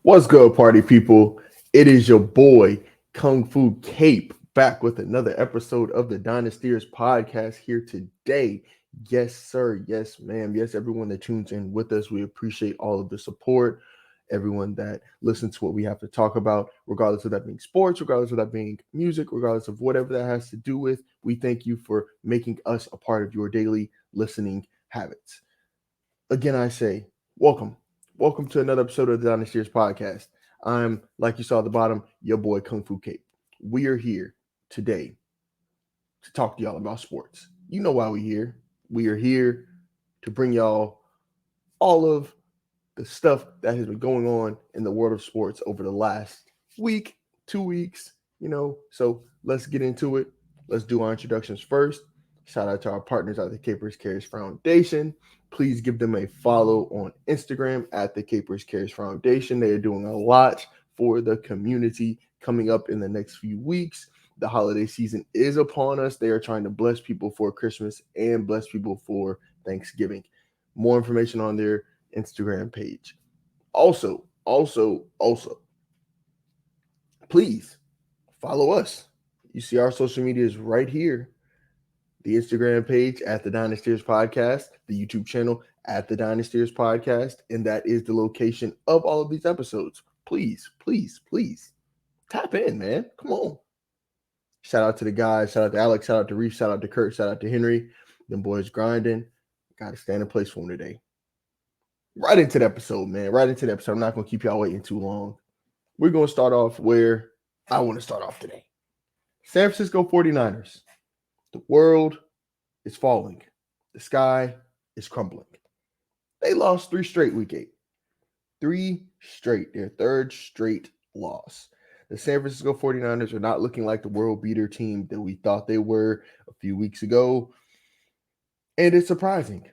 What's good, party people? It is your boy, Kung Fu Cape, back with another episode of the Dynastyers podcast here today. Yes, sir. Yes, ma'am. Yes, everyone that tunes in with us. We appreciate all of the support. Everyone that listens to what we have to talk about, regardless of that being sports, regardless of that being music, regardless of whatever that has to do with, we thank you for making us a part of your daily listening habits. Again, I say, welcome. Welcome to another episode of the Dynastyers podcast. I'm, like you saw at the bottom, your boy Kung Fu Cape. We are here today to talk to y'all about sports. You know why we're here. We are here to bring y'all all of the stuff that has been going on in the world of sports over the last week, 2 weeks, So let's get into it. Let's do our introductions first. Shout out to our partners at the Capers Cares Foundation. Please give them a follow on Instagram at the Capers Cares Foundation. They are doing a lot for the community coming up in the next few weeks. The holiday season is upon us. They are trying to bless people for Christmas and bless people for Thanksgiving. More information on their Instagram page. Also, please follow us. You see our social medias right here. The Instagram page at the Dynastyers Podcast, the YouTube channel at the Dynastyers Podcast, and that is the location of all of these episodes. Please tap in, man. Come on. Shout out to the guys. Shout out to Alex. Shout out to Reese. Shout out to Kurt. Shout out to Henry. Them boys grinding. Got to stand in place for them today. Right into the episode, man. Right into the episode. I'm not going to keep y'all waiting too long. We're going to start off where I want to start off today. San Francisco 49ers. The world is falling. The sky is crumbling. They lost three straight week 8. Three straight. Their third straight loss. The San Francisco 49ers are not looking like the world beater team that we thought they were a few weeks ago. And it's surprising.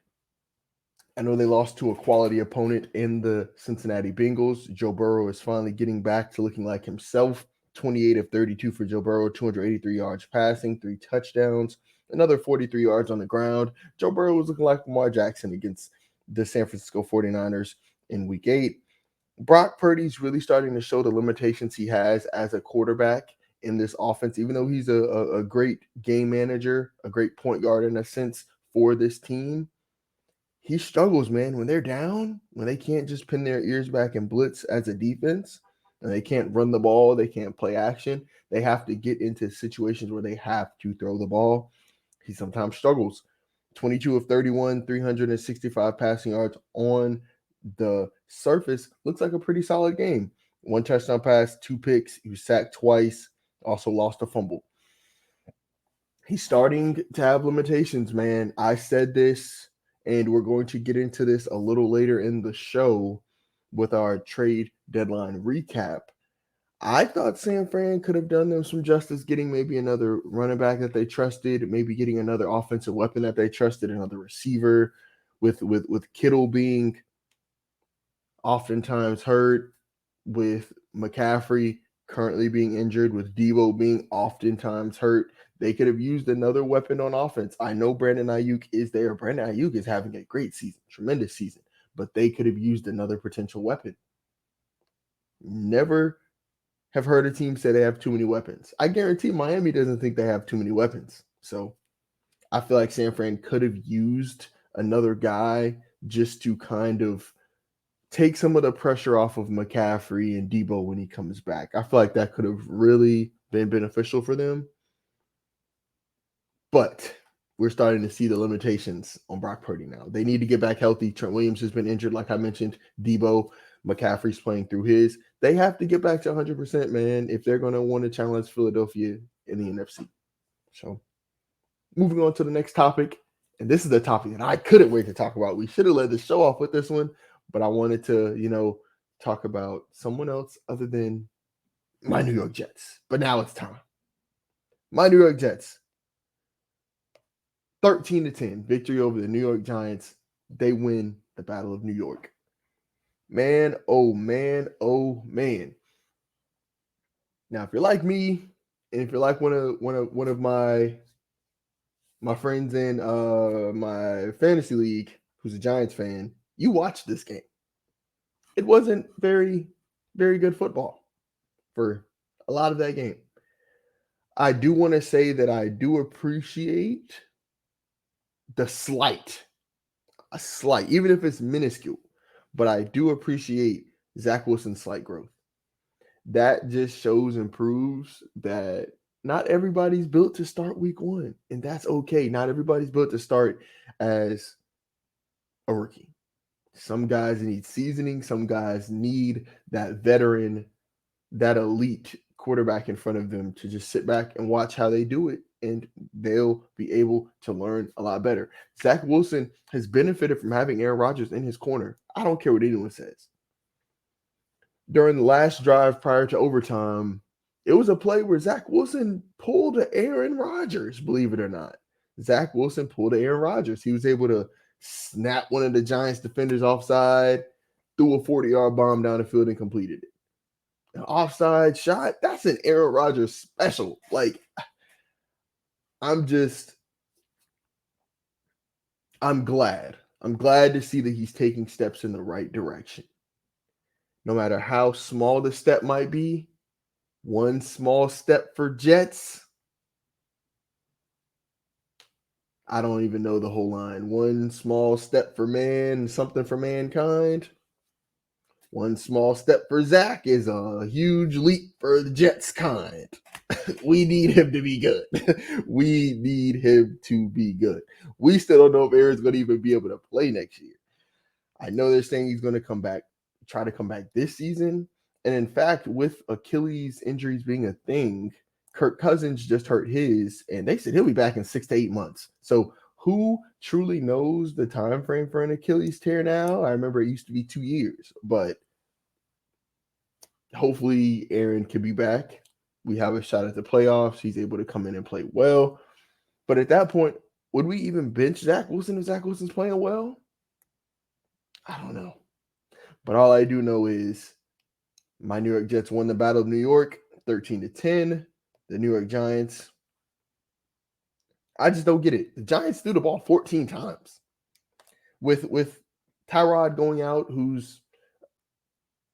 I know they lost to a quality opponent in the Cincinnati Bengals. Joe Burrow is finally getting back to looking like himself. 28 of 32 for Joe Burrow, 283 yards passing, 3 touchdowns, another 43 yards on the ground. Joe Burrow was looking like Lamar Jackson against the San Francisco 49ers in week 8. Brock Purdy's really starting to show the limitations he has as a quarterback in this offense, even though he's a great game manager, a great point guard in a sense for this team. He struggles, man. When they're down, when they can't just pin their ears back and blitz as a defense, and they can't run the ball, they can't play action, they have to get into situations where they have to throw the ball. He sometimes struggles. 22 of 31, 365 passing yards on the surface. Looks like a pretty solid game. 1 touchdown pass, 2 picks. He was sacked twice, also lost a fumble. He's starting to have limitations, man. I said this, and we're going to get into this a little later in the show with our trade deadline recap. I thought San Fran could have done them some justice getting maybe another running back that they trusted, maybe getting another offensive weapon that they trusted, another receiver with Kittle being oftentimes hurt, with McCaffrey currently being injured, with Devo being oftentimes hurt. They could have used another weapon on offense. I know Brandon Ayuk is there. Brandon Ayuk is having a great season, tremendous season, but they could have used another potential weapon. Never have heard a team say they have too many weapons. I guarantee Miami doesn't think they have too many weapons. So I feel like San Fran could have used another guy just to kind of take some of the pressure off of McCaffrey and Debo when he comes back. I feel like that could have really been beneficial for them. But we're starting to see the limitations on Brock Purdy now. They need to get back healthy. Trent Williams has been injured, like I mentioned. Debo, McCaffrey's playing through his. They have to get back to 100%, man, if they're going to want to challenge Philadelphia in the NFC. So moving on to the next topic. And this is the topic that I couldn't wait to talk about. We should have led the show off with this one, but I wanted to, talk about someone else other than my New York Jets. But now it's time. My New York Jets. 13-10 victory over the New York Giants. They win the Battle of New York. Man, oh man, oh man. Now, if you're like me, and if you're like one of my friends in my fantasy league who's a Giants fan, you watched this game. It wasn't very very good football for a lot of that game. I do want to say that I do appreciate the a slight, even if it's minuscule, but I do appreciate Zach Wilson's slight growth. That just shows and proves that not everybody's built to start week one, and that's okay. Not everybody's built to start as a rookie. Some guys need seasoning, some guys need that veteran, that elite quarterback in front of them to just sit back and watch how they do it, and they'll be able to learn a lot better. Zach Wilson has benefited from having Aaron Rodgers in his corner. I don't care what anyone says. During the last drive prior to overtime, it was a play where Zach Wilson pulled a Aaron Rodgers, believe it or not. Zach Wilson pulled a Aaron Rodgers. He was able to snap one of the Giants defenders offside, threw a 40-yard bomb down the field and completed it. An offside shot, that's an Aaron Rodgers special. Like, I'm glad. I'm glad to see that he's taking steps in the right direction. No matter how small the step might be, one small step for Jets. I don't even know the whole line. One small step for man, something for mankind. One small step for Zach is a huge leap for the Jets kind. We need him to be good. We need him to be good. We still don't know if Aaron's going to even be able to play next year. I know they're saying he's going to come back, try to come back this season. And in fact, with Achilles injuries being a thing, Kirk Cousins just hurt his, and they said he'll be back in 6 to 8 months. So who truly knows the time frame for an Achilles tear now? I remember it used to be 2 years, but hopefully Aaron can be back. We have a shot at the playoffs. He's able to come in and play well. But at that point, would we even bench Zach Wilson if Zach Wilson's playing well? I don't know. But all I do know is my New York Jets won the Battle of New York 13-10. The New York Giants, I just don't get it. The Giants threw the ball 14 times. With Tyrod going out, who's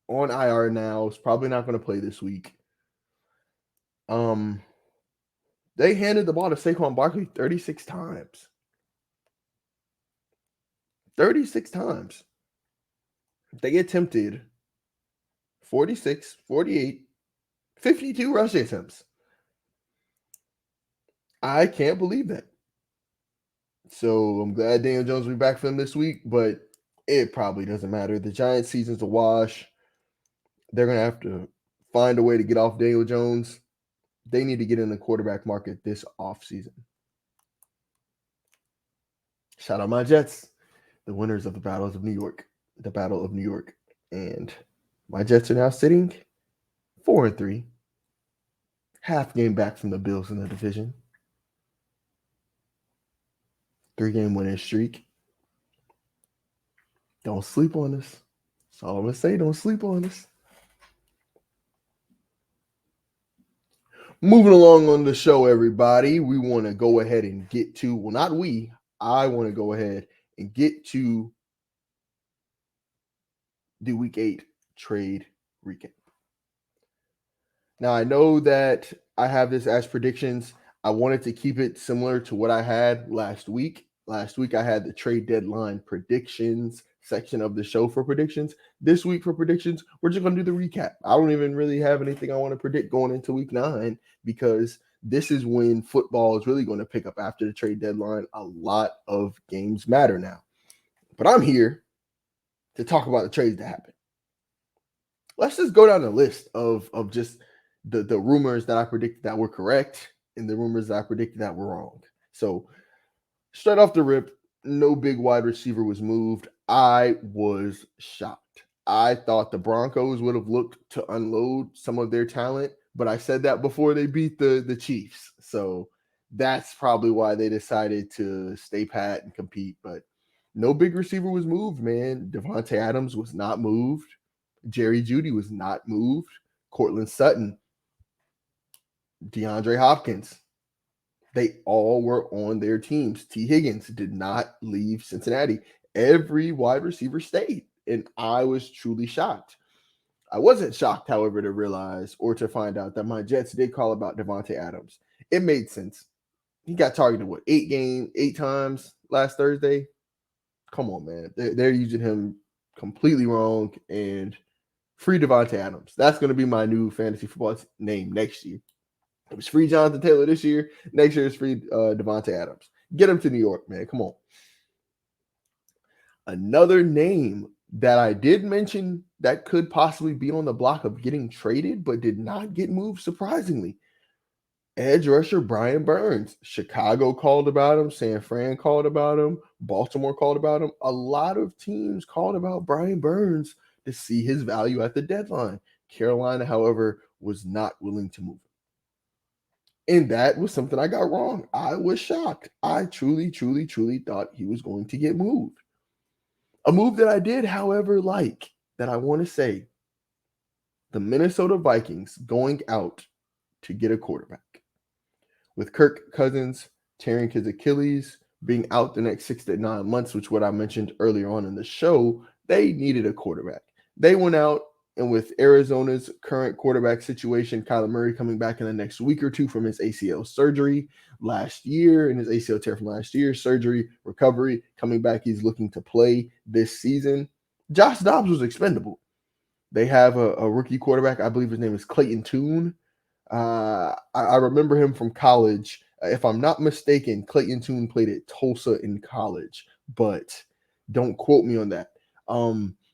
on IR now, is probably not going to play this week. They handed the ball to Saquon Barkley 36 times. 36 times. They attempted 46, 48, 52 rushing attempts. I can't believe that. So I'm glad Daniel Jones will be back for them this week, but it probably doesn't matter. The Giants' season's a wash. They're going to have to find a way to get off Daniel Jones. They need to get in the quarterback market this offseason. Shout out my Jets, the winners of the Battle of New York. And my Jets are now sitting 4-3, half game back from the Bills in the division. 3-game winning streak. Don't sleep on us. That's all I'm going to say. Don't sleep on us. Moving along on the show, everybody, we want to go ahead and get to, well, not we, I want to go ahead and get to the Week 8 trade recap. Now, I know that I have this as predictions. I wanted to keep it similar to what I had last week. Last week, I had the trade deadline predictions section of the show for predictions. This week for predictions, we're just going to do the recap. I don't even really have anything I want to predict going into week 9 because this is when football is really going to pick up after the trade deadline. A lot of games matter now. But I'm here to talk about the trades that happen. Let's just go down the list of just the rumors that I predicted that were correct and the rumors that I predicted that were wrong. So straight off the rip, no big wide receiver was moved. I was shocked. I thought the Broncos would have looked to unload some of their talent, but I said that before they beat the Chiefs. So that's probably why they decided to stay pat and compete. But no big receiver was moved, man. Devontae Adams was not moved. Jerry Jeudy was not moved. Cortland Sutton, DeAndre Hopkins, they all were on their teams. T. Higgins did not leave Cincinnati. Every wide receiver stayed, and I was truly shocked. I wasn't shocked, however, to realize or to find out that my Jets did call about Devontae Adams. It made sense. He got targeted, what, 8 times last Thursday? Come on, man. They're using him completely wrong. And free Devontae Adams. That's going to be my new fantasy football name next year. It was free Jonathan Taylor this year. Next year is free Devontae Adams. Get him to New York, man. Come on. Another name that I did mention that could possibly be on the block of getting traded, but did not get moved, surprisingly. Edge rusher Brian Burns. Chicago called about him. San Fran called about him. Baltimore called about him. A lot of teams called about Brian Burns to see his value at the deadline. Carolina, however, was not willing to move him. And that was something I got wrong. I was shocked. I truly, truly, truly thought he was going to get moved. A move that I did, however, like, that I want to say, the Minnesota Vikings going out to get a quarterback. With Kirk Cousins tearing his Achilles, being out the next 6 to 9 months, which what I mentioned earlier on in the show, they needed a quarterback. They went out, and with Arizona's current quarterback situation, Kyler Murray coming back in the next week or two from his ACL surgery last year, and his ACL tear from last year, surgery, recovery, coming back, he's looking to play this season. Josh Dobbs was expendable. They have a rookie quarterback, I believe his name is Clayton Tune. I remember him from college. If I'm not mistaken, Clayton Tune played at Tulsa in college, but don't quote me on that.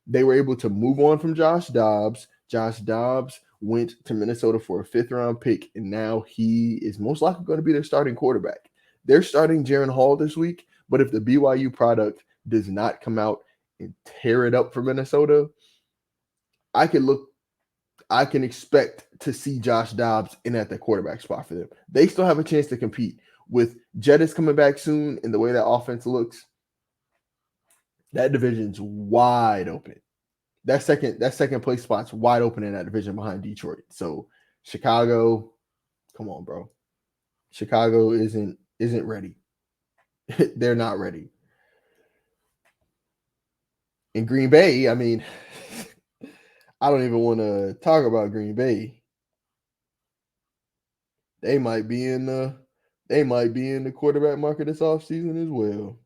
They were able to move on from Josh Dobbs. Josh Dobbs went to Minnesota for a 5th-round pick, and now he is most likely going to be their starting quarterback. They're starting Jaron Hall this week, but if the BYU product does not come out and tear it up for Minnesota, I can expect to see Josh Dobbs in at the quarterback spot for them. They still have a chance to compete. With Jettis coming back soon and the way that offense looks, that division's wide open. That second place spot's wide open in that division behind Detroit. So Chicago, come on, bro. Chicago isn't ready. They're not ready. In Green Bay, I mean, I don't even want to talk about Green Bay. They might be in the quarterback market this offseason as well.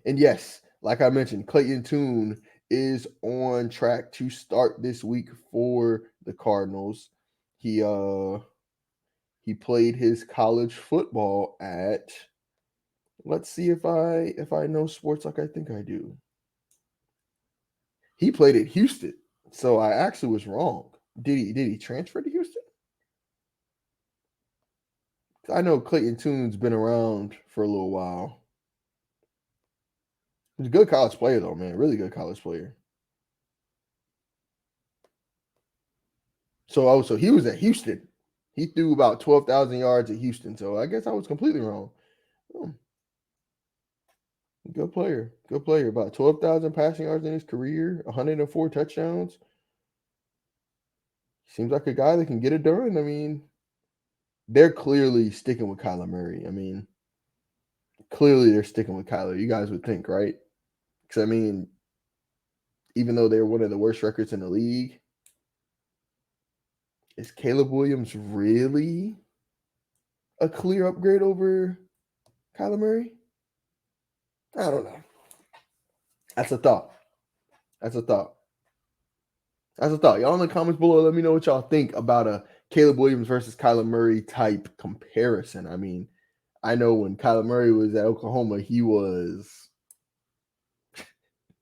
And yes, like I mentioned, Clayton Tune is on track to start this week for the Cardinals. He played his college football at, let's see if I know sports like I think I do. He played at Houston. So I actually was wrong. Did he transfer to Houston? I know Clayton Tune's been around for a little while. He's a good college player, though, man. Really good college player. So he was at Houston. He threw about 12,000 yards at Houston. So I guess I was completely wrong. Good player. Good player. About 12,000 passing yards in his career, 104 touchdowns. Seems like a guy that can get it done. I mean, they're clearly sticking with Kyler Murray. I mean, clearly they're sticking with Kyler. You guys would think, right? Because, I mean, even though they're one of the worst records in the league, is Caleb Williams really a clear upgrade over Kyler Murray? I don't know. That's a thought. Y'all in the comments below, let me know what y'all think about a Caleb Williams versus Kyler Murray type comparison. I mean, I know when Kyler Murray was at Oklahoma, he was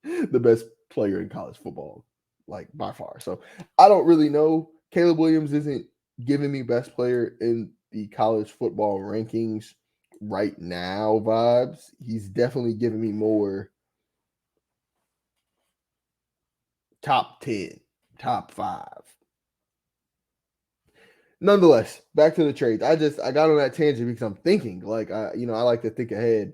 the best player in college football, like by far. So I don't really know. Caleb Williams isn't giving me best player in the college football rankings right now vibes. He's definitely giving me more top 10, top 5. Nonetheless, back to the trades. I got on that tangent because I'm thinking, like, I like to think ahead.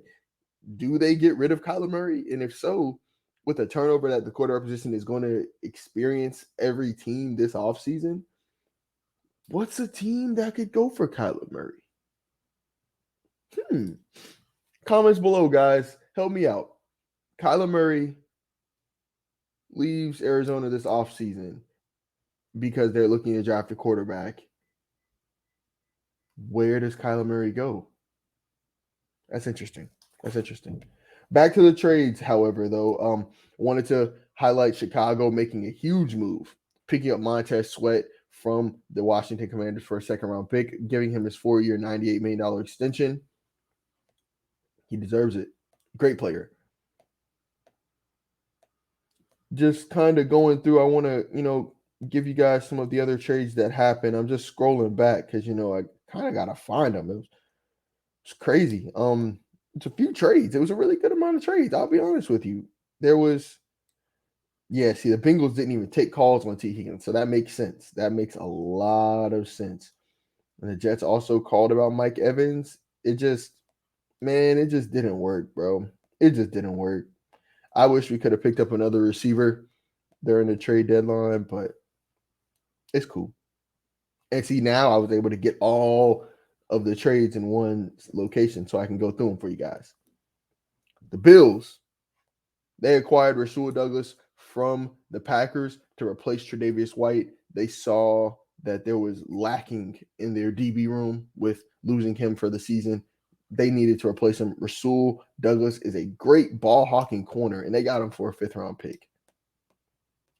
Do they get rid of Kyler Murray? And if so, with the turnover that the quarterback position is going to experience every team this offseason, what's a team that could go for Kyler Murray? Comments below, guys. Help me out. Kyler Murray leaves Arizona this offseason because they're looking to draft a quarterback, where does Kyler Murray go? That's interesting. That's interesting. Back to the trades, however, though. Wanted to highlight Chicago making a huge move, picking up Montez Sweat from the Washington Commanders for a second round pick, giving him his 4-year, $98 million extension. He deserves it. Great player. Just kind of going through, I want to, give you guys some of the other trades that happened. I'm just scrolling back because, I kind of got to find them. It's crazy. It's a few trades. It was a really good amount of trades. I'll be honest with you. There was, see, the Bengals didn't even take calls on T. Higgins, so that makes sense. That makes a lot of sense. And the Jets also called about Mike Evans. It just didn't work, bro. It just didn't work. I wish we could have picked up another receiver during the trade deadline, but it's cool. And see, now I was able to get all of the trades in one location so I can go through them for you guys. The Bills, they acquired Rasul Douglas from the Packers to replace Tre'Davious White. They saw that there was lacking in their DB room with losing him for the season. They needed to replace him. Rasul Douglas is a great ball hawking corner, and they got him for a 5th-round pick.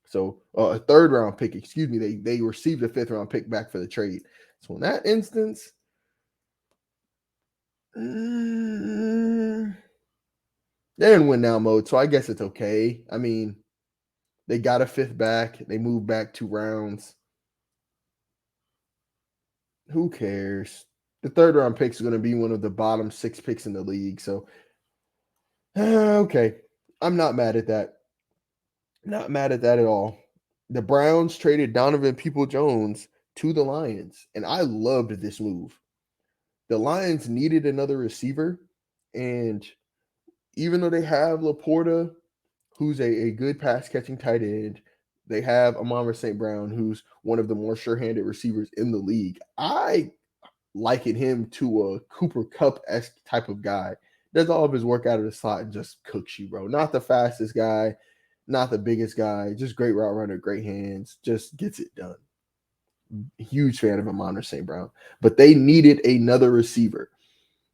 So a 3rd-round pick, excuse me. They received a 5th-round pick back for the trade. So in that instance, they're in win now mode, so I guess it's okay. I mean, they got a 5th back. They moved back 2 rounds. Who cares? The 3rd-round pick is going to be one of the bottom 6 picks in the league. So, okay. I'm not mad at that. Not mad at that at all. The Browns traded Donovan People-Jones to the Lions, and I loved this move. The Lions needed another receiver, and even though they have Laporta, who's a good pass-catching tight end, they have Amon St. Brown, who's one of the more sure-handed receivers in the league. I liken him to a Cooper Kupp-esque type of guy. Does all of his work out of the slot and just cooks you, bro. Not the fastest guy, not the biggest guy, just great route runner, great hands, just gets it done. Huge fan of Amon St. Brown. But they needed another receiver.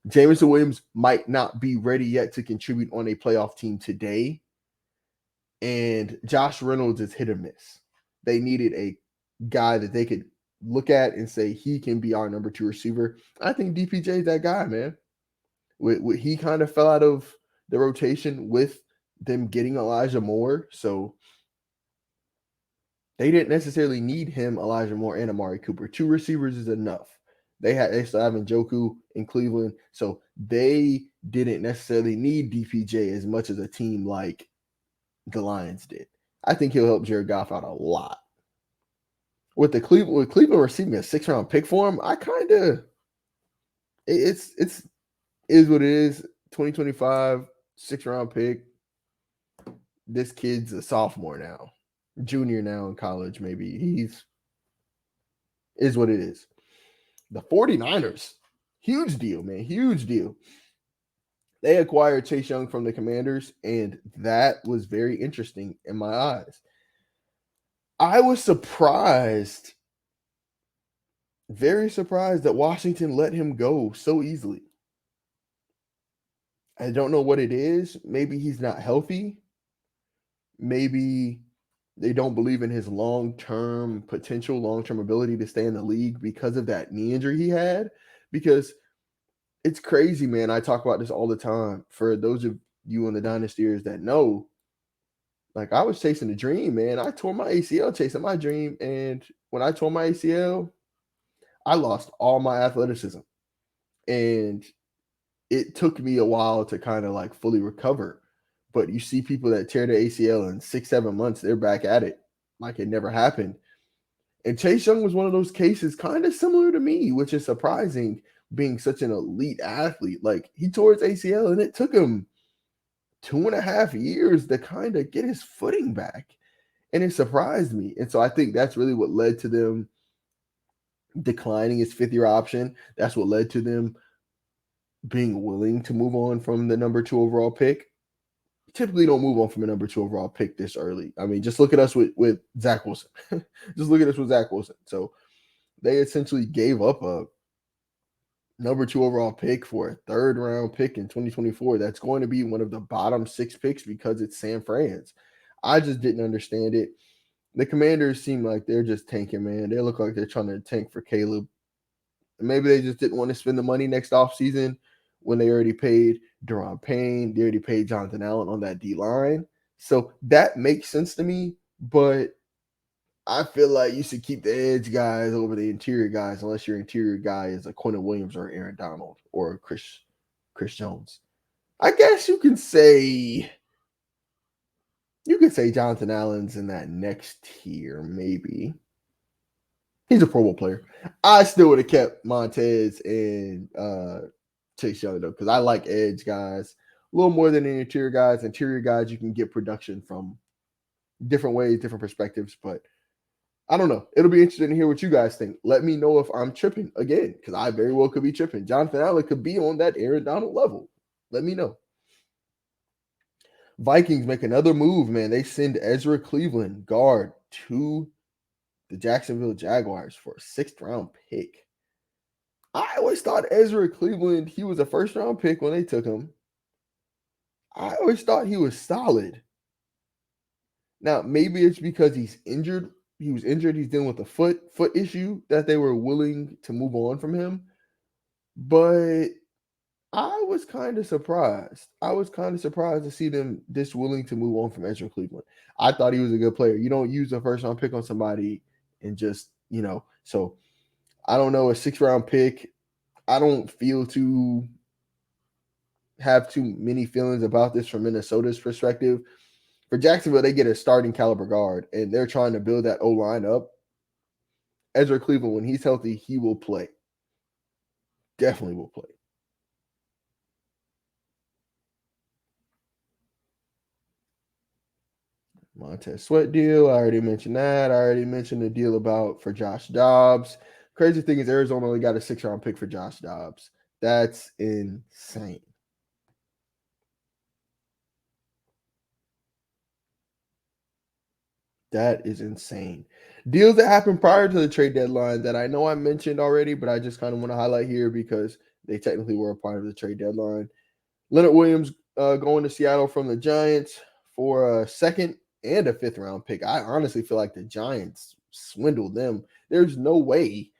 Jameson Williams might not be ready yet to contribute on a playoff team today. And Josh Reynolds is hit or miss. They needed a guy that they could look at and say he can be our number 2 receiver. I think DPJ is that guy, man. He kind of fell out of the rotation with them getting Elijah Moore, so they didn't necessarily need him, Elijah Moore, and Amari Cooper. 2 receivers is enough. They still have Njoku in Cleveland, so they didn't necessarily need DPJ as much as a team like the Lions did. I think he'll help Jared Goff out a lot. With Cleveland receiving a 6th-round pick for him, I kind of it's is what it is. 2025 6th-round pick. This kid's a sophomore now, junior now in college. Maybe is what it is. The 49ers, huge deal, man, huge deal. They acquired Chase Young from the Commanders, and that was very interesting in my eyes. I was surprised, very surprised that Washington let him go so easily. I don't know what it is. Maybe he's not healthy. Maybe they don't believe in his long-term potential, long-term ability to stay in the league because of that knee injury he had. Because it's crazy, man. I talk about this all the time. For those of you on the Dynastyers that know, like, I was chasing a dream, man. I tore my ACL chasing my dream. And when I tore my ACL, I lost all my athleticism. And it took me a while to kind of like fully recover. But you see people that tear the ACL in 6-7 months, they're back at it like it never happened. And Chase Young was one of those cases kind of similar to me, which is surprising being such an elite athlete. Like, he tore his ACL and it took him 2.5 years to kind of get his footing back. And it surprised me. And so I think that's really what led to them declining his 5th-year option. That's what led to them being willing to move on from the number 2 overall pick. typically don't move on from a number 2 overall pick this early. I mean, just look at us with Zach Wilson. Just look at us with Zach Wilson. So they essentially gave up a number 2 overall pick for a third round pick in 2024. That's going to be one of the bottom 6 picks because it's San Fran's. I just didn't understand it. The Commanders seem like they're just tanking, man. They look like they're trying to tank for Caleb. Maybe they just didn't want to spend the money next offseason when they already paid Deron Payne. They already paid Jonathan Allen on that D line. So that makes sense to me. But I feel like you should keep the edge guys over the interior guys unless your interior guy is a Quentin Williams or Aaron Donald or Chris Jones. I guess you can say Jonathan Allen's in that next tier, maybe. He's a Pro Bowl player. I still would have kept Montez and Chase Young though, because I like edge guys a little more than the interior guys. Interior guys, you can get production from different ways, different perspectives, but I don't know. It'll be interesting to hear what you guys think. Let me know if I'm tripping again, because I very well could be tripping. Jonathan Allen could be on that Aaron Donald level. Let me know. Vikings make another move, man. They send Ezra Cleveland, guard, to the Jacksonville Jaguars for a 6th round pick. I always thought Ezra Cleveland, he was a 1st round pick when they took him. I always thought he was solid. Now, maybe it's because he's injured. He was injured. He's dealing with a foot issue that they were willing to move on from him. But I was kind of surprised. I was kind of surprised to see them this willing to move on from Ezra Cleveland. I thought he was a good player. You don't use a 1st round pick on somebody and just, so I don't know, a 6th round pick. I don't have too many feelings about this from Minnesota's perspective. For Jacksonville, they get a starting caliber guard, and they're trying to build that O-line up. Ezra Cleveland, when he's healthy, he will play. Definitely will play. Montez Sweat deal. I already mentioned that. I already mentioned the deal for Josh Dobbs. Crazy thing is Arizona only got a 6th round pick for Josh Dobbs. That's insane. That is insane. Deals that happened prior to the trade deadline that I know I mentioned already, but I just kind of want to highlight here because they technically were a part of the trade deadline. Leonard Williams going to Seattle from the Giants for a 2nd and a 5th round pick. I honestly feel like the Giants swindled them. There's no way.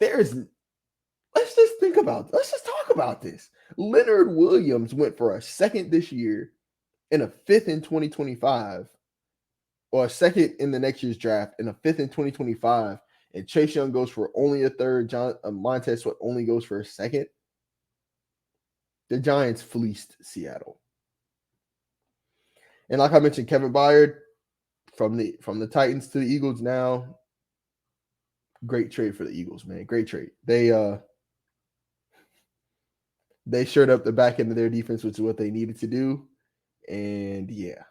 Let's just talk about this. Leonard Williams went for a 2nd this year and a 5th in 2025, or a 2nd in the next year's draft and a 5th in 2025. And Chase Young goes for only a 3rd. Montez Sweat only goes for a 2nd. The Giants fleeced Seattle. And like I mentioned, Kevin Byard from the Titans to the Eagles now. Great trade for the Eagles, man. Great trade. They shored up the back end of their defense, which is what they needed to do. And yeah,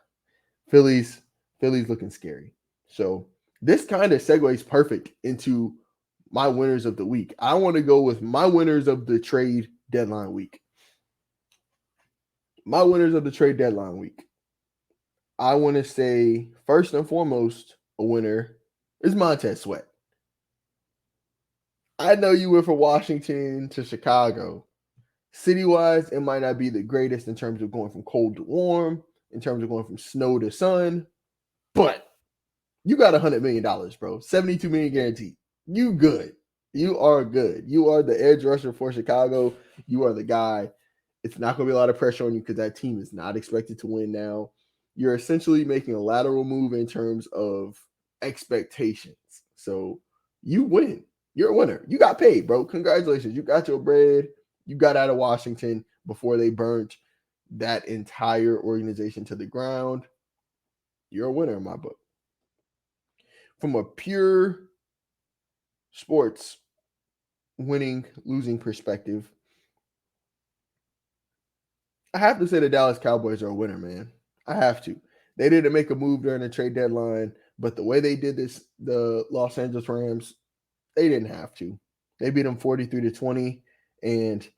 Philly's looking scary. So this kind of segues perfect into my winners of the week. I want to go with my winners of the trade deadline week. My winners of the trade deadline week. I want to say, first and foremost, a winner is Montez Sweat. I know you went from Washington to Chicago. City-wise, it might not be the greatest in terms of going from cold to warm, in terms of going from snow to sun, but you got $100 million, bro. $72 million guaranteed. You good. You are good. You are the edge rusher for Chicago. You are the guy. It's not going to be a lot of pressure on you because that team is not expected to win now. You're essentially making a lateral move in terms of expectations. So you win. You're a winner. You got paid, bro. Congratulations. You got your bread. You got out of Washington before they burnt that entire organization to the ground. You're a winner in my book. From a pure sports winning, losing perspective, I have to say the Dallas Cowboys are a winner, man. I have to. They didn't make a move during the trade deadline, but the way they did this, the Los Angeles Rams, they didn't have to. They beat them 43-20, and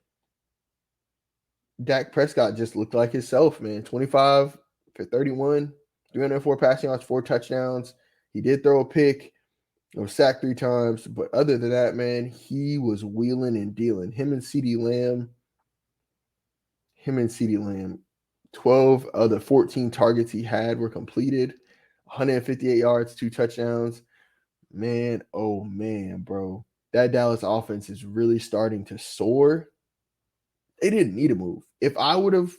Dak Prescott just looked like himself, man. 25 for 31, 304 passing yards, 4 touchdowns. He did throw a pick. He was sacked 3 times. But other than that, man, he was wheeling and dealing. Him and CeeDee Lamb, 12 of the 14 targets he had were completed. 158 yards, 2 touchdowns. Man, oh man, bro. That Dallas offense is really starting to soar. They didn't need a move. If I would have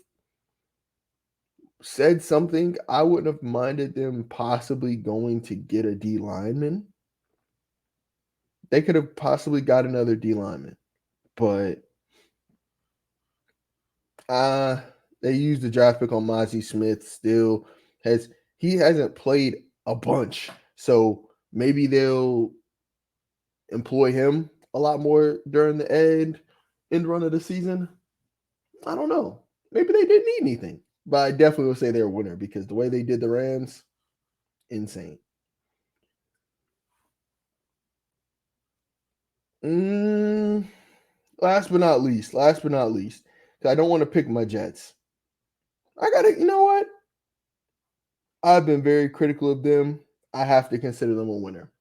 said something, I wouldn't have minded them possibly going to get a D lineman. They could have possibly got another D lineman, but they used the draft pick on Mozzie Smith. Still he hasn't played a bunch, so maybe they'll employ him a lot more during the end run of the season. I don't know. Maybe they didn't need anything, but I definitely will say they're a winner because the way they did the Rams, insane. Last but not least, because I don't want to pick my Jets. You know what? I've been very critical of them. I have to consider them a winner.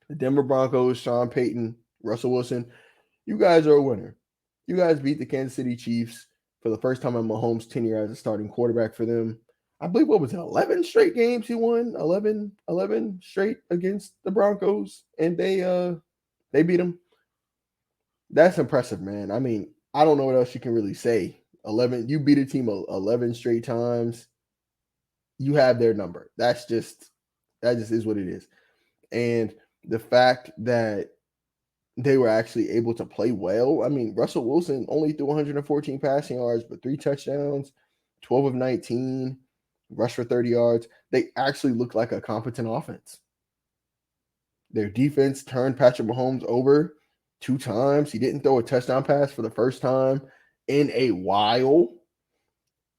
The Denver Broncos, Sean Payton, Russell Wilson, you guys are a winner. You guys beat the Kansas City Chiefs for the first time in Mahomes' tenure as a starting quarterback for them. I believe, what was it, 11 straight games he won? 11 straight against the Broncos, and they beat them. That's impressive, man. I mean, I don't know what else you can really say. 11, you beat a team 11 straight times. You have their number. That just is what it is. And the fact that they were actually able to play well. I mean, Russell Wilson only threw 114 passing yards, but 3 touchdowns, 12 of 19, rushed for 30 yards. They actually look like a competent offense. Their defense turned Patrick Mahomes over 2 times. He didn't throw a touchdown pass for the first time in a while.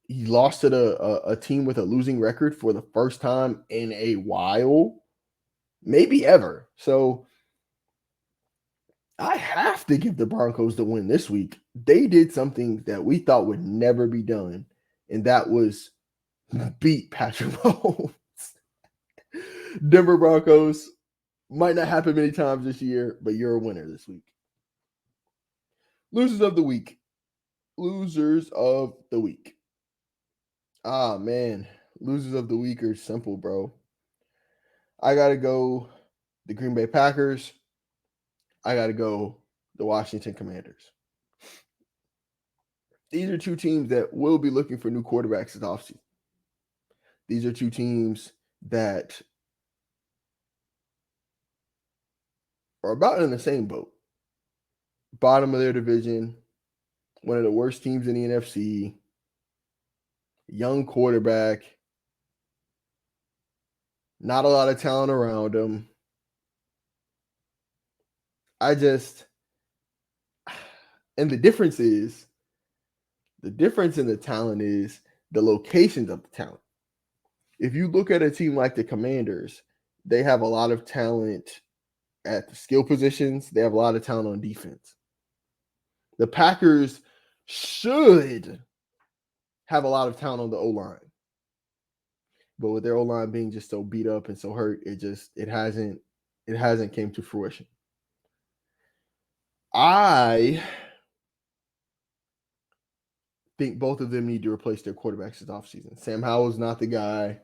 He lost to a team with a losing record for the first time in a while, maybe ever. So I have to give the Broncos the win this week. They did something that we thought would never be done, and that was beat Patrick Mahomes. Denver Broncos might not happen many times this year, but you're a winner this week. Losers of the week. Losers of the week. Ah, man. Losers of the week are simple, bro. I got to go the Green Bay Packers. I got to go the Washington Commanders. These are two teams that will be looking for new quarterbacks this offseason. These are two teams that are about in the same boat. Bottom of their division, one of the worst teams in the NFC, young quarterback, not a lot of talent around them. And the difference in the talent is the locations of the talent. If you look at a team like the Commanders, they have a lot of talent at the skill positions. They have a lot of talent on defense. The Packers should have a lot of talent on the O-line. But with their O-line being just so beat up and so hurt, it hasn't came to fruition. I think both of them need to replace their quarterbacks this offseason. Sam Howell's not the guy,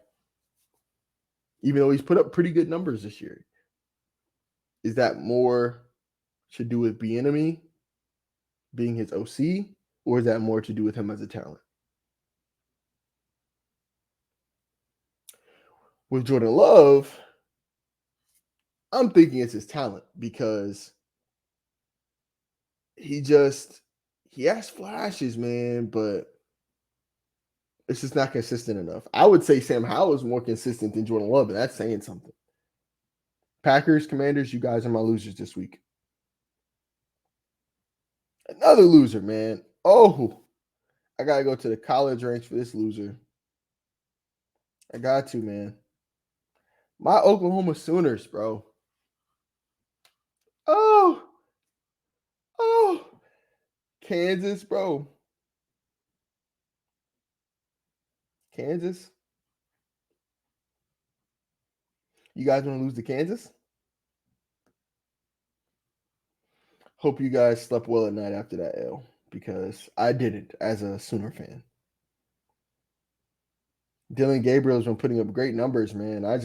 even though he's put up pretty good numbers this year. Is that more to do with Bieniemy being his OC, or is that more to do with him as a talent? With Jordan Love, I'm thinking it's his talent because he has flashes, man, but it's just not consistent enough. I would say Sam Howell is more consistent than Jordan Love, and that's saying something. Packers, Commanders, you guys are my losers this week. Another loser, man. Oh, I got to go to the college ranks for this loser. I got to, man. My Oklahoma Sooners, bro. Oh, Kansas, bro. Kansas. You guys want to lose to Kansas? Hope you guys slept well at night after that L, because I didn't as a Sooner fan. Dylan Gabriel's been putting up great numbers, man. I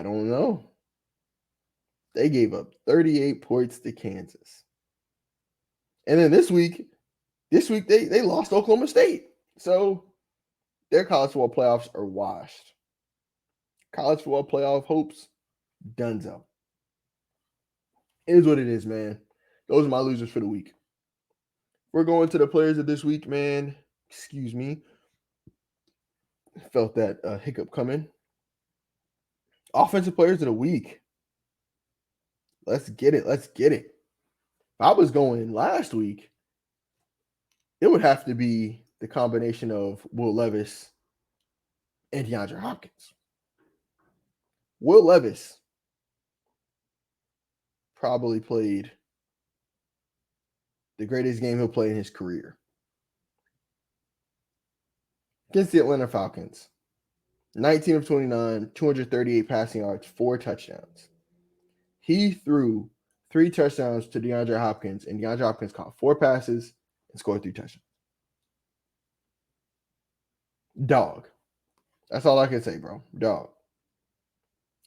don't know. They gave up 38 points to Kansas. And then this week they lost Oklahoma State. So their college football playoffs are washed. College football playoff hopes, donezo. It is what it is, man. Those are my losers for the week. We're going to the players of this week, man. Excuse me. Felt that hiccup coming. Offensive players of the week. Let's get it. Let's get it. If I was going last week, it would have to be the combination of Will Levis and DeAndre Hopkins. Will Levis probably played the greatest game he'll play in his career against the Atlanta Falcons. 19 of 29, 238 passing yards, 4 touchdowns. He threw 3 touchdowns to DeAndre Hopkins, and DeAndre Hopkins caught 4 passes and scored 3 touchdowns. Dog. That's all I can say, bro. Dog.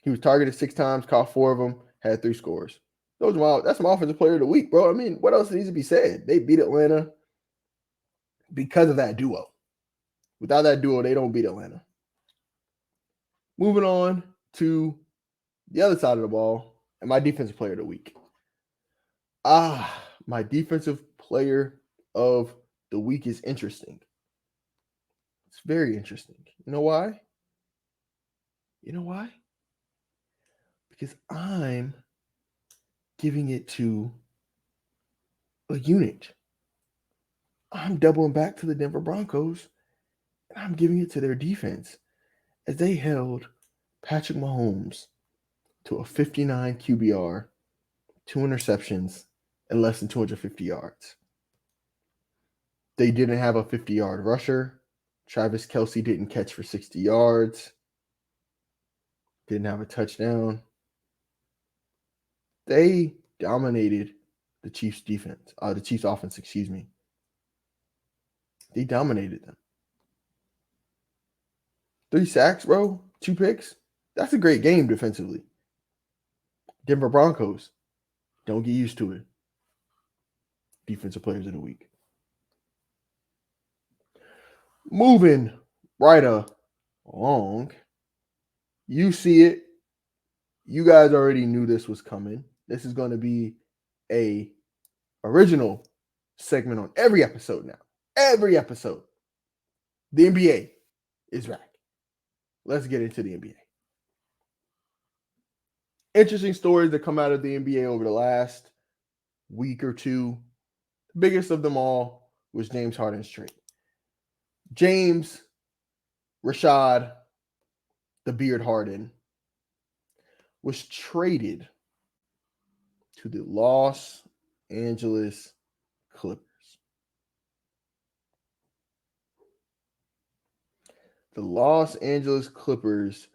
He was targeted 6 times, caught 4 of them, had 3 scores. That's my offensive player of the week, bro. I mean, what else needs to be said? They beat Atlanta because of that duo. Without that duo, they don't beat Atlanta. Moving on to the other side of the ball and my defensive player of the week. My defensive player of the week is interesting. It's very interesting. You know why? Because I'm giving it to a unit. I'm doubling back to the Denver Broncos, and I'm giving it to their defense as they held Patrick Mahomes to a 59 QBR, 2 interceptions, and less than 250 yards. They didn't have a 50-yard rusher. Travis Kelce didn't catch for 60 yards. Didn't have a touchdown. They dominated the Chiefs defense, the Chiefs offense, excuse me. They dominated them. 3 sacks, bro. 2 picks. That's a great game defensively. Denver Broncos, don't get used to it. Defensive players of the week. Moving right along. You see it. You guys already knew this was coming. This is going to be a original segment on every episode now. Every episode. The NBA is back. Let's get into the NBA. Interesting stories that come out of the NBA over the last week or two. The biggest of them all was James Harden's trade. James Rashad, the Beard Harden, was traded to the Los Angeles Clippers. The Los Angeles Clippers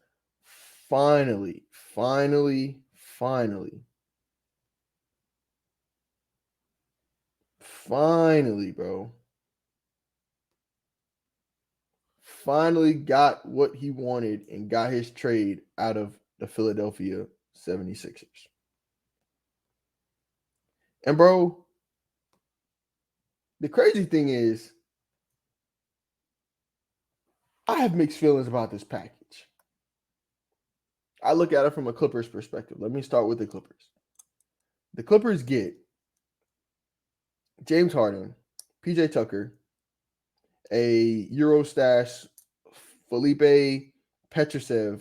finally, bro. Finally got what he wanted and got his trade out of the Philadelphia 76ers. And bro, the crazy thing is, I have mixed feelings about this package. I look at it from a Clippers perspective. Let me start with the Clippers. The Clippers get James Harden, PJ Tucker, a Eurostash Felipe Petrusev.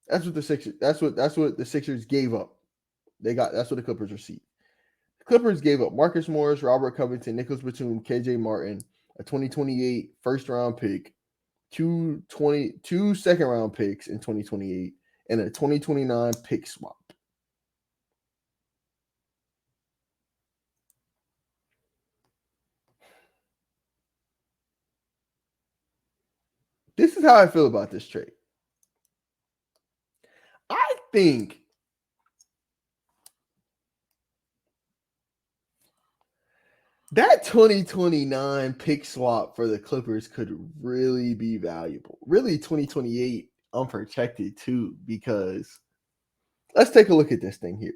That's what the Sixers gave up. That's what the Clippers received. The Clippers gave up Marcus Morris, Robert Covington, Nicholas Batum, KJ Martin, a 2028 first round pick, two second round picks in 2028, and a 2029 pick swap. This is how I feel about this trade. I think that 2029 pick swap for the Clippers could really be valuable. Really, 2028 unprotected too, because let's take a look at this thing here.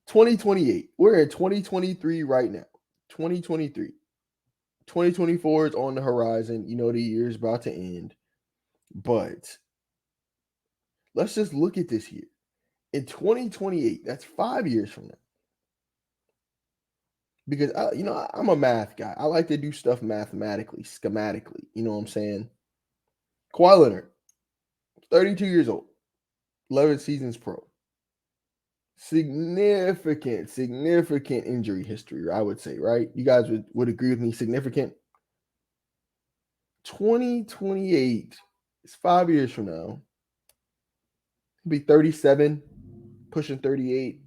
2028. We're in 2023 right now. 2023. 2024 is on the horizon. You know, the year is about to end. But let's just look at this here. In 2028, that's 5 years from now. Because I'm a math guy. I like to do stuff mathematically, schematically. You know what I'm saying? Kawhi Leonard, 32 years old, 11 seasons pro. Significant injury history, I would say, right? You guys would agree with me, significant. 2028 is 5 years from now. He'll be 37, pushing 38.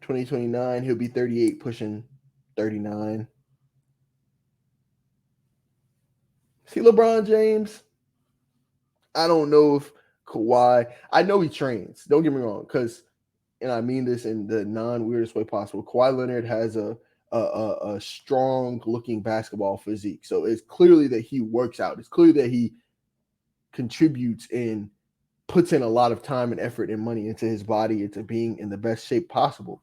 2029, he'll be 38, pushing 39. See LeBron James? I don't know if Kawhi, I know he trains. Don't get me wrong, because, and I mean this in the non-weirdest way possible, Kawhi Leonard has a strong looking basketball physique. So it's clearly that he works out. It's clear that he contributes and puts in a lot of time and effort and money into his body, into being in the best shape possible.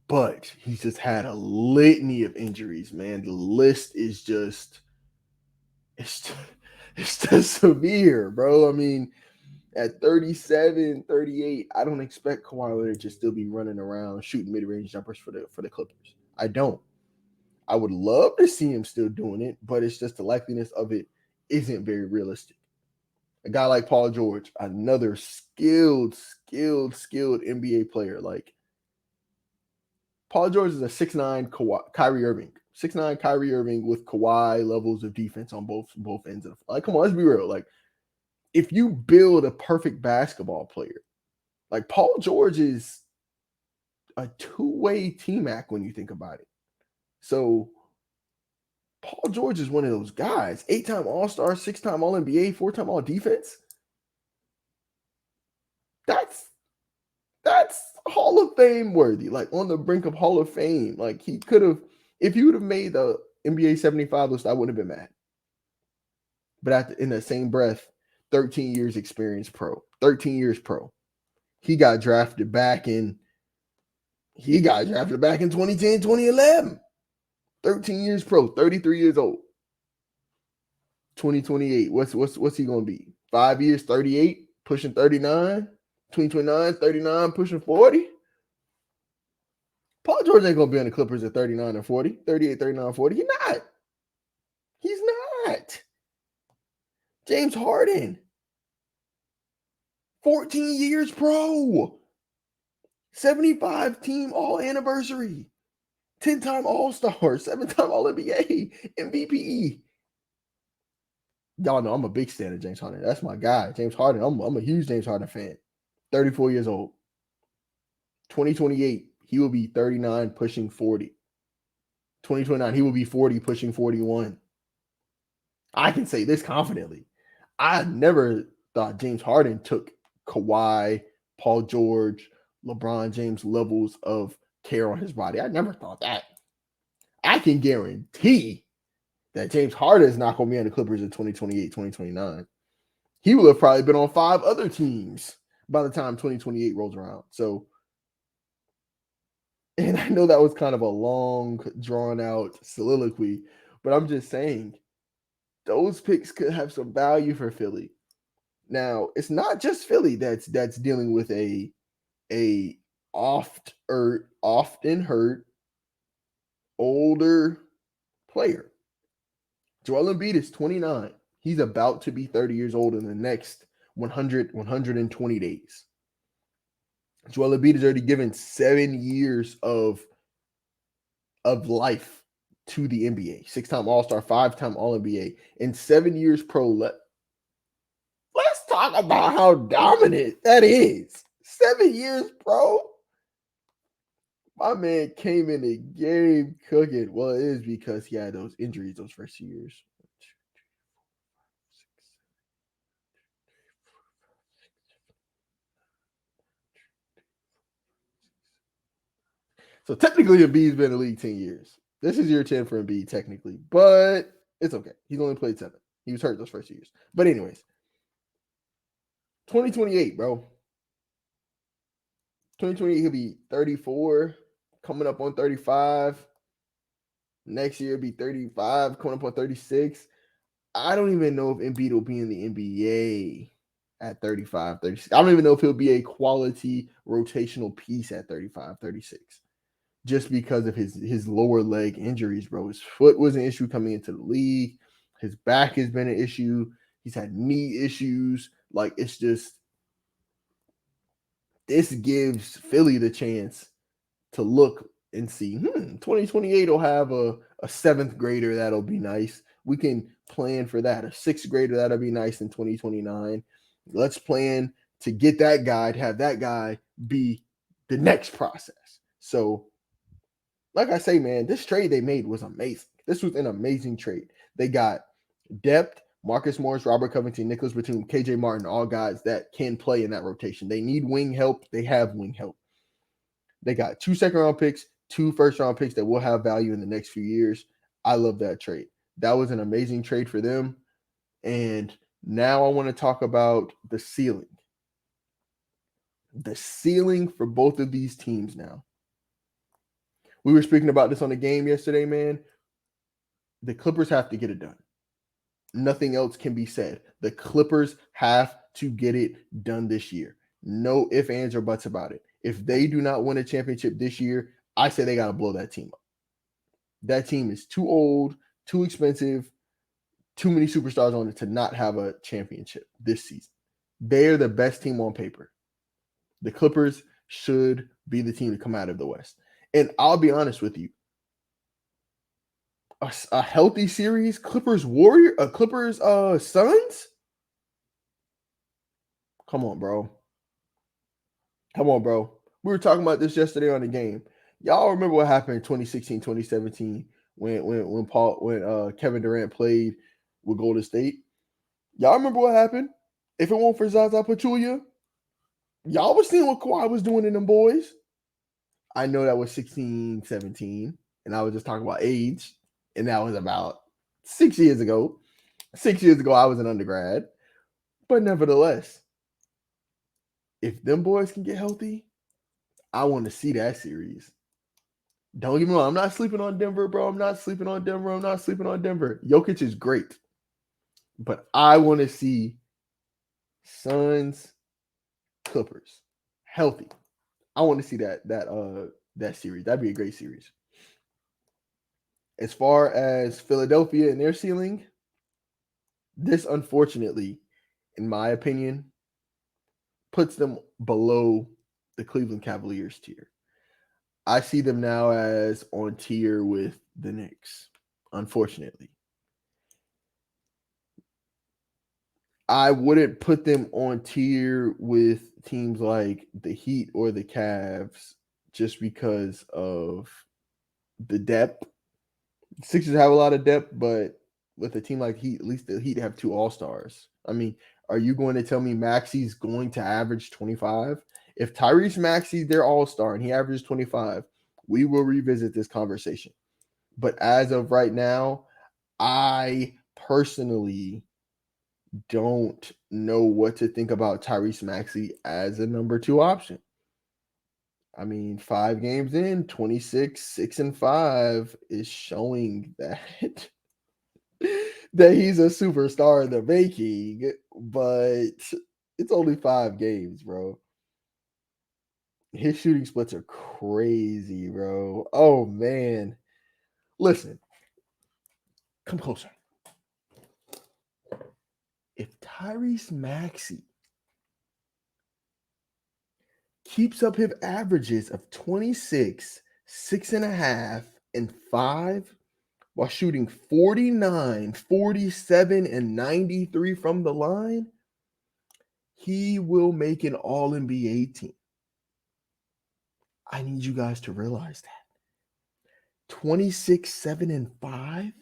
But he's just had a litany of injuries, man. The list is just it's just severe, bro. I mean, at 37, 38, I don't expect Kawhi Leonard to still be running around shooting mid-range jumpers for the Clippers. I don't. I would love to see him still doing it, but it's just the likeliness of it isn't very realistic. A guy like Paul George, another skilled NBA player. Like Paul George is a 6'9" Kyrie Irving. 6'9" Kyrie Irving with Kawhi levels of defense on both ends of the floor. Like, come on, let's be real. Like, if you build a perfect basketball player, like Paul George is a two-way T-Mac when you think about it. So Paul George is one of those guys. 8-time All-Star, 6-time All-NBA, 4-time All-Defense. That's Hall of Fame worthy, like on the brink of Hall of Fame. Like he could have, if he would have made the NBA 75 list, I wouldn't have been mad. But in the same breath, 13 years experience pro, 13 years pro. He got drafted back in 2010, 2011. 13 years pro, 33 years old. 2028. What's he gonna be? 5 years, 38, pushing 39. 2029, 39, pushing 40. Paul George ain't gonna be on the Clippers at 39 and 40, 38, 39, 40. He's not. He's not. James Harden, 14 years pro, 75 team all anniversary, 10-time All-Star, 7-time All-NBA, MVP. Y'all know I'm a big fan of James Harden. That's my guy, James Harden. I'm a huge James Harden fan. 34 years old. 2028, he will be 39, pushing 40. 2029, he will be 40, pushing 41. I can say this confidently. I never thought James Harden took Kawhi, Paul George, LeBron James levels of care on his body. I never thought that. I can guarantee that James Harden is not going to be on the Clippers in 2028, 2029. He will have probably been on 5 other teams by the time 2028 rolls around. So, and I know that was kind of a long, drawn out soliloquy, but I'm just saying those picks could have some value for Philly. Now, it's not just Philly that's dealing with a often hurt older player. Joel Embiid is 29. He's about to be 30 years old in the next 120 days. Joel Embiid has already given 7 years of life to the NBA. 6-time All-Star, 5-time All-NBA, and 7 years pro. Let's talk about how dominant that is. 7 years pro. My man came in the game cooking. Well, it is because he had those injuries those first years. So technically, Embiid's been in the league 10 years. This is year 10 for Embiid, technically, but it's okay. He's only played 7. He was hurt those first years. But anyways, 2028, bro. 2028, he'll be 34, coming up on 35. Next year, he'll be 35, coming up on 36. I don't even know if Embiid will be in the NBA at 35, 36. I don't even know if he'll be a quality rotational piece at 35, 36. Just because of his lower leg injuries, bro. His foot was an issue coming into the league. His back has been an issue. He's had knee issues. Like, it's just, this gives Philly the chance to look and see, 2028 will have a 7th grader. That'll be nice. We can plan for that. A 6th grader, that'll be nice in 2029. Let's plan to get that guy, to have that guy be the next process. So, like I say, man, this trade they made was amazing. This was an amazing trade. They got depth, Marcus Morris, Robert Covington, Nicholas Batum, KJ Martin, all guys that can play in that rotation. They need wing help. They have wing help. They got 2 second-round picks, 2 first-round picks that will have value in the next few years. I love that trade. That was an amazing trade for them. And now I want to talk about the ceiling. The ceiling for both of these teams now. We were speaking about this on the game yesterday, man. The Clippers have to get it done. Nothing else can be said. The Clippers have to get it done this year. No ifs, ands, or buts about it. If they do not win a championship this year, I say they got to blow that team up. That team is too old, too expensive, too many superstars on it to not have a championship this season. They're the best team on paper. The Clippers should be the team to come out of the West. And I'll be honest with you. A healthy series, Clippers Suns? Come on, bro. Come on, bro. We were talking about this yesterday on the game. Y'all remember what happened in 2016, 2017 when Kevin Durant played with Golden State? Y'all remember what happened? If it weren't for Zaza Pachulia, y'all was seeing what Kawhi was doing in them boys. I know that was 16, 17, and I was just talking about age, and that was about 6 years ago. 6 years ago, I was an undergrad. But nevertheless, if them boys can get healthy, I want to see that series. Don't get me wrong. I'm not sleeping on Denver, bro. I'm not sleeping on Denver. Jokic is great. But I want to see Suns, Clippers healthy. I want to see that series. That'd be a great series. As far as Philadelphia and their ceiling, this unfortunately, in my opinion, puts them below the Cleveland Cavaliers tier. I see them now as on tier with the Knicks, unfortunately. I wouldn't put them on tier with teams like the Heat or the Cavs just because of the depth. Sixers have a lot of depth, but with a team like Heat, at least the Heat have 2 All-Stars. I mean, are you going to tell me Maxi's going to average 25? If Tyrese Maxey's their All-Star and he averages 25, we will revisit this conversation. But as of right now, I personally don't know what to think about Tyrese Maxey as a number 2 option. I mean, 5 games in, 26, 6-5 is showing that that he's a superstar in the making, but it's only 5 games, bro. His shooting splits are crazy, bro. Oh, man. Listen. Come closer. If Tyrese Maxey keeps up his averages of 26, 6.5, and 5 while shooting 49, 47, and 93 from the line, he will make an All-NBA team. I need you guys to realize that. 26, 7, and 5,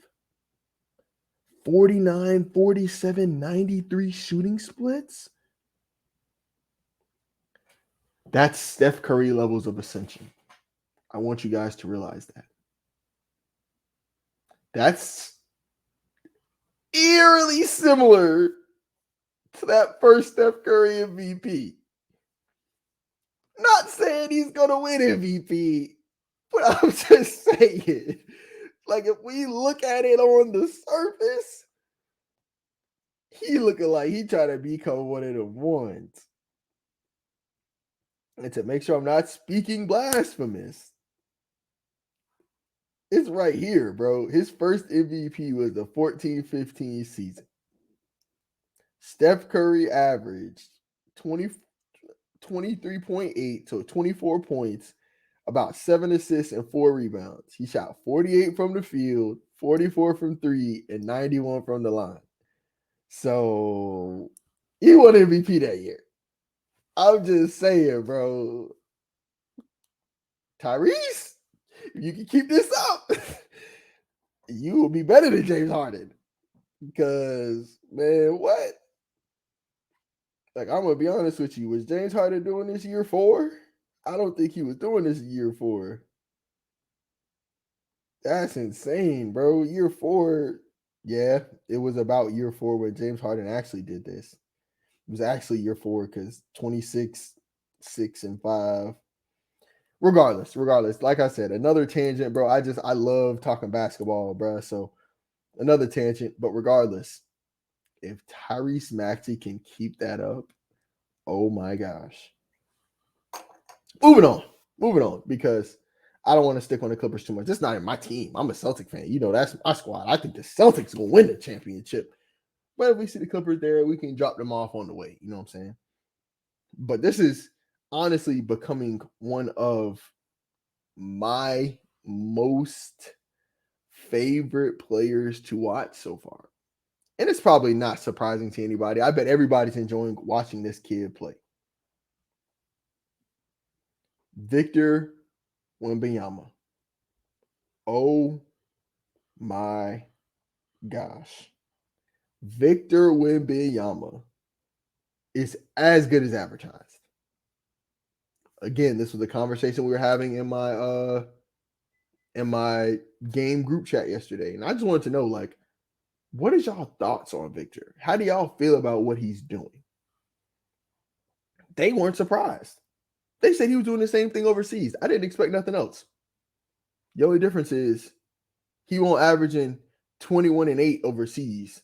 49, 47, 93 shooting splits. That's Steph Curry levels of ascension. I want you guys to realize that. That's eerily similar to that first Steph Curry MVP. Not saying he's gonna win MVP, but I'm just saying, like, if we look at it on the surface, he looking like he trying to become one of the ones. And to make sure I'm not speaking blasphemous, it's right here, bro. His first MVP was the 14-15 season. Steph Curry averaged 23.8, so 24 points, about 7 assists and 4 rebounds. He shot 48 from the field, 44 from 3, and 91 from the line. So he won MVP that year. I'm just saying, bro. Tyrese, if you can keep this up, you will be better than James Harden. Because, man, what? Like, I'm going to be honest with you. Was James Harden doing this year 4? I don't think he was doing this year 4. That's insane, bro. Year 4, yeah, it was about year 4 when James Harden actually did this. It was actually year 4 because 26, 6, and 5. Regardless, like I said, another tangent, bro. I love talking basketball, bro. So another tangent, but regardless, if Tyrese Maxey can keep that up, oh my gosh. Moving on, because I don't want to stick on the Clippers too much. It's not in my team. I'm a Celtic fan. You know, that's my squad. I think the Celtics will win the championship. But if we see the Clippers there, we can drop them off on the way. You know what I'm saying? But this is honestly becoming one of my most favorite players to watch so far. And it's probably not surprising to anybody. I bet everybody's enjoying watching this kid play. Victor Wembanyama. Oh my gosh. Victor Wembanyama is as good as advertised. Again, this was a conversation we were having in my game group chat yesterday. And I just wanted to know, like, what is y'all thoughts on Victor? How do y'all feel about what he's doing? They weren't surprised. They said he was doing the same thing overseas. I didn't expect nothing else. The only difference is he won't averaging 21 and 8 overseas.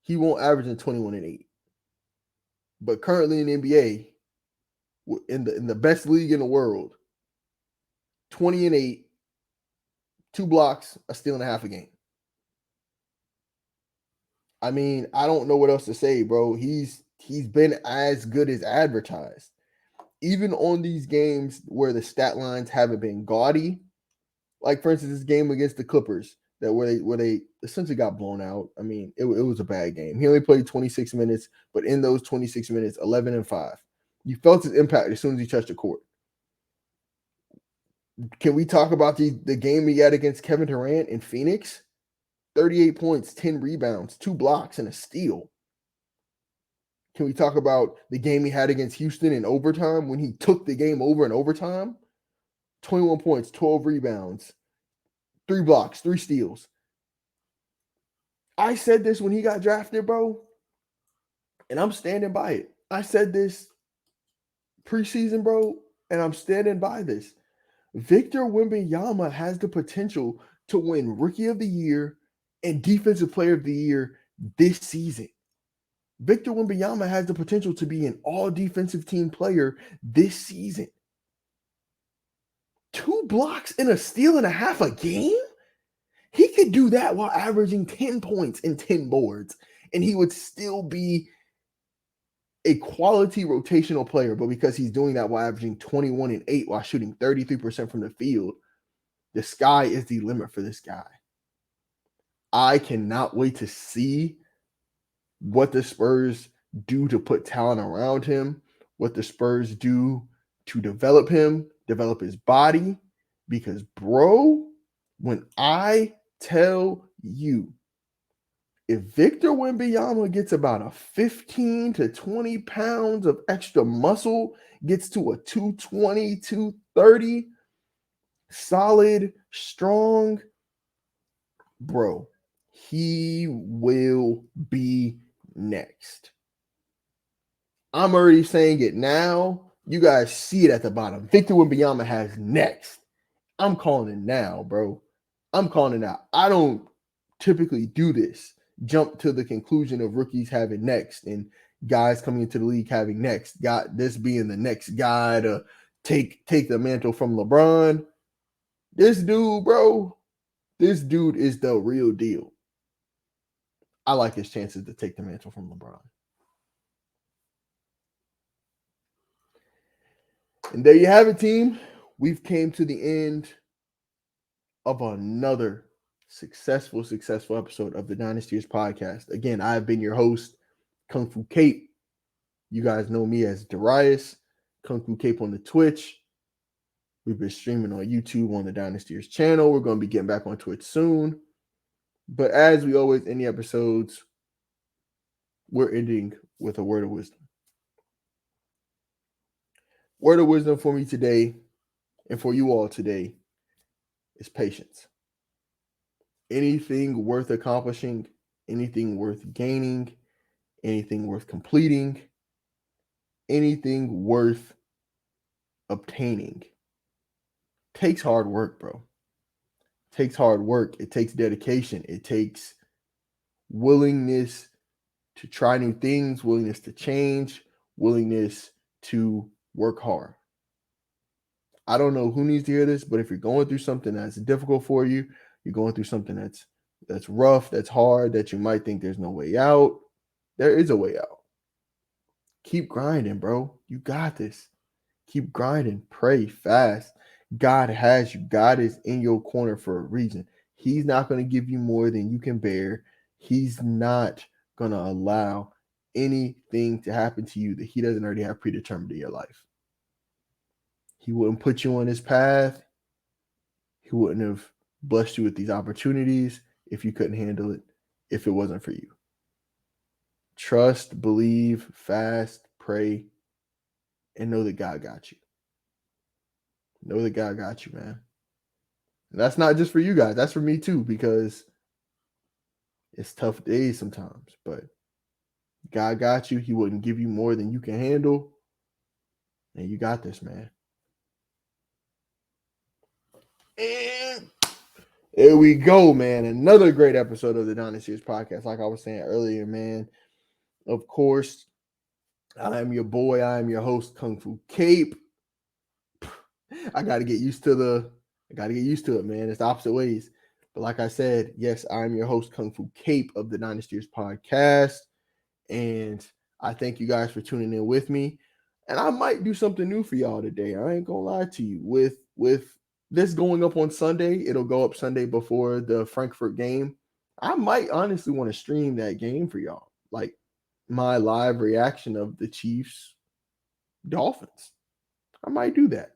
He won't averaging 21 and 8. But currently in the NBA, in the best league in the world, 20 and 8, 2 blocks, a steal and a half a game. I mean, I don't know what else to say, bro. He's been as good as advertised. Even on these games where the stat lines haven't been gaudy, like for instance, this game against the Clippers, that where they essentially got blown out. I mean, it was a bad game. He only played 26 minutes, but in those 26 minutes, 11 and 5. You felt his impact as soon as he touched the court. Can we talk about the game he had against Kevin Durant in Phoenix? 38 points, 10 rebounds, 2 blocks, and a steal. Can we talk about the game he had against Houston in overtime when he took the game over in overtime? 21 points, 12 rebounds, 3 blocks, 3 steals. I said this when he got drafted, bro, and I'm standing by it. I said this preseason, bro, and I'm standing by this. Victor Wembanyama has the potential to win Rookie of the Year and Defensive Player of the Year this season. Victor Wembanyama has the potential to be an all-defensive team player this season. 2 blocks and a steal and a half a game? He could do that while averaging 10 points and 10 boards, and he would still be a quality rotational player. But because he's doing that while averaging 21 and 8 while shooting 33% from the field, the sky is the limit for this guy. I cannot wait to see what the Spurs do to put talent around him, what the Spurs do to develop him, develop his body. Because, bro, when I tell you, if Victor Wembanyama gets about a 15 to 20 pounds of extra muscle, gets to a 220, 230, solid, strong, bro. He will be next. I'm already saying it now. You guys see it at the bottom. Victor Wembanyama has next. I'm calling it now, bro. I'm calling it now. I don't typically do this. Jump to the conclusion of rookies having next and guys coming into the league having next. Got this being the next guy to take the mantle from LeBron. This dude, bro, this dude is the real deal. I like his chances to take the mantle from LeBron. And there you have it, team. We've came to the end of another successful episode of the Dynastyers podcast. Again, I've been your host, Kung Fu Cape. You guys know me as Darius, Kung Fu Cape on the Twitch. We've been streaming on YouTube on the Dynastyers channel. We're going to be getting back on Twitch soon. But as we always end the episodes, we're ending with a word of wisdom. Word of wisdom for me today and for you all today is patience. Anything worth accomplishing, anything worth gaining, anything worth completing, anything worth obtaining takes hard work, bro. It takes hard work. It takes dedication. It takes willingness to try new things, willingness to change, willingness to work hard. I don't know who needs to hear this, but if you're going through something that's difficult for you, you're going through something that's rough, that's hard, that you might think there's no way out, there is a way out. Keep grinding, bro. You got this. Keep grinding. Pray, fast. God has you. God is in your corner for a reason. He's not going to give you more than you can bear. He's not going to allow anything to happen to you that he doesn't already have predetermined in your life. He wouldn't put you on his path. He wouldn't have blessed you with these opportunities if you couldn't handle it, if it wasn't for you. Trust, believe, fast, pray, and know that God got you. Know that God got you, man. And that's not just for you guys. That's for me too, because it's tough days sometimes. But God got you. He wouldn't give you more than you can handle. And you got this, man. And there we go, man. Another great episode of the Dynastyers podcast. Like I was saying earlier, man. Of course, I am your boy. I am your host, Kung Fu Cape. I got to get used to it, man. It's the opposite ways. But like I said, yes, I'm your host, Kung Fu Cape of the Dynastyers podcast. And I thank you guys for tuning in with me. And I might do something new for y'all today. I ain't gonna lie to you. With this going up on Sunday, it'll go up Sunday before the Frankfurt game. I might honestly want to stream that game for y'all. Like my live reaction of the Chiefs Dolphins. I might do that.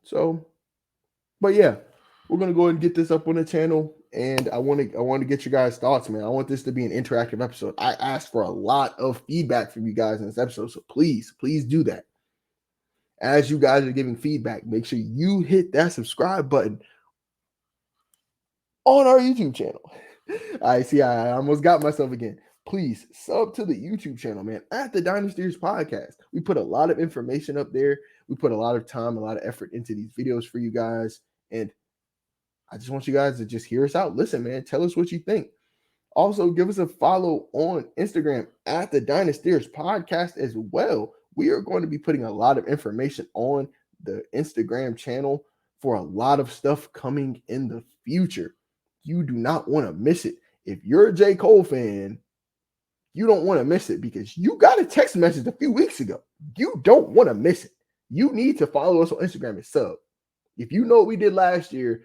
So, but yeah, we're gonna go ahead and get this up on the channel, and I want to get your guys' thoughts, man. I want this to be an interactive episode. I asked for a lot of feedback from you guys in this episode, so please do that. As you guys are giving feedback, make sure you hit that subscribe button on our YouTube channel. I see, I almost got myself again. Please sub to the YouTube channel, man, at the Dynastyers podcast. We put a lot of information up there. We put a lot of time, a lot of effort into these videos for you guys. And I just want you guys to just hear us out. Listen, man, tell us what you think. Also, give us a follow on Instagram at the Dynastyers podcast as well. We are going to be putting a lot of information on the Instagram channel for a lot of stuff coming in the future. You do not want to miss it. If you're a J. Cole fan, you don't want to miss it because you got a text message a few weeks ago. You don't want to miss it. You need to follow us on Instagram and sub. If you know what we did last year,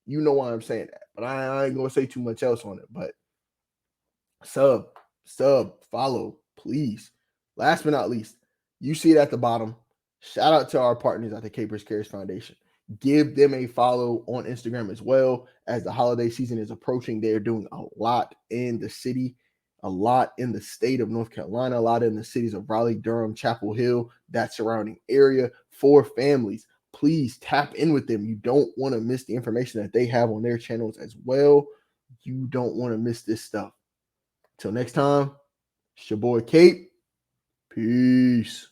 you know why I'm saying that. But I ain't going to say too much else on it. But sub, follow, please. Last but not least, you see it at the bottom. Shout out to our partners at the Capers Cares Foundation. Give them a follow on Instagram as well. As the holiday season is approaching, they're doing a lot in the city, a lot in the state of North Carolina, a lot in the cities of Raleigh, Durham, Chapel Hill, that surrounding area for families. please tap in with them. You don't want to miss the information that they have on their channels as well. You don't want to miss this stuff. Till next time, it's your boy Kate. Peace.